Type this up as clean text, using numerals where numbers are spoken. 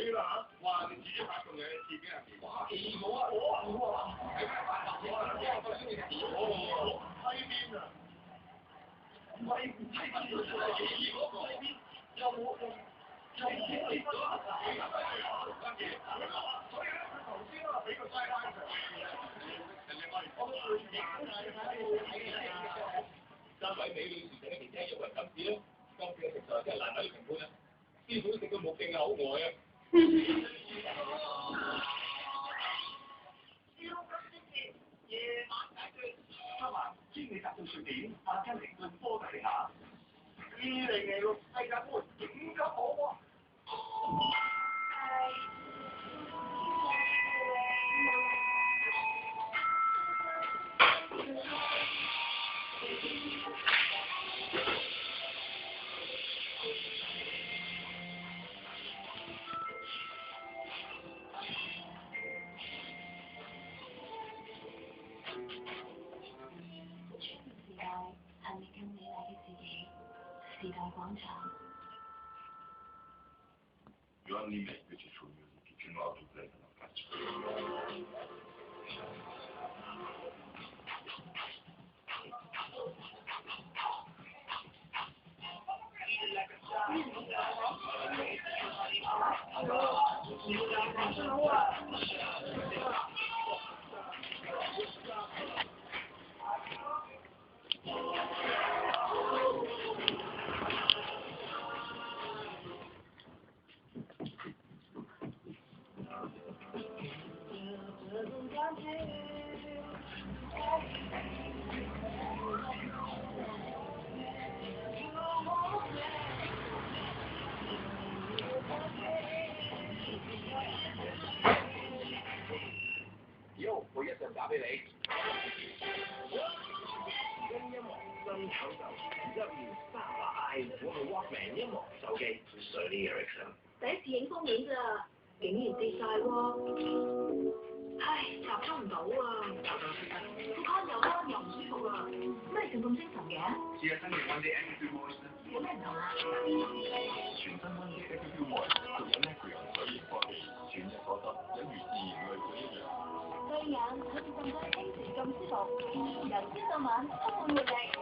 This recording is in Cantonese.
女啦嚇，哇！你自己拍到你自己係哇幾好啊！我喺咩拍到我啊？我中意睇我西邊啊！西邊嗰個有冇用錢嚟咗啊？所以咧，佢頭先啊俾個西拉上三位美女士請你聽入圍今次咧，今次嘅食材真係難為評判啊！師傅食到目定口呆啊！夜晚解決，今晚專美集到瑞典阿根廷對波特尼亞，2006世界盃點咁好喎？係你更美麗嘅自己，時代廣場。You only make beautiful music if you know how to play the orchestra. 我一陣打俾你。新音樂新享受，1月38日，我係 Walkman 音樂手機 Sony Ericsson。第一次影封面咋，竟然跌晒喎！唉，集中唔到啊！副刊又乾又唔舒服啊！咩仲咁精神嘅？試下新嘅 One Day Active Voice 啦。有咩唔同啊？全新 One Day Active Voice 仲有 Necreon 水凝科技，全日覺得有如自然淚水一樣。對眼好似浸咗清泉咁舒服，由朝到晚充滿活力。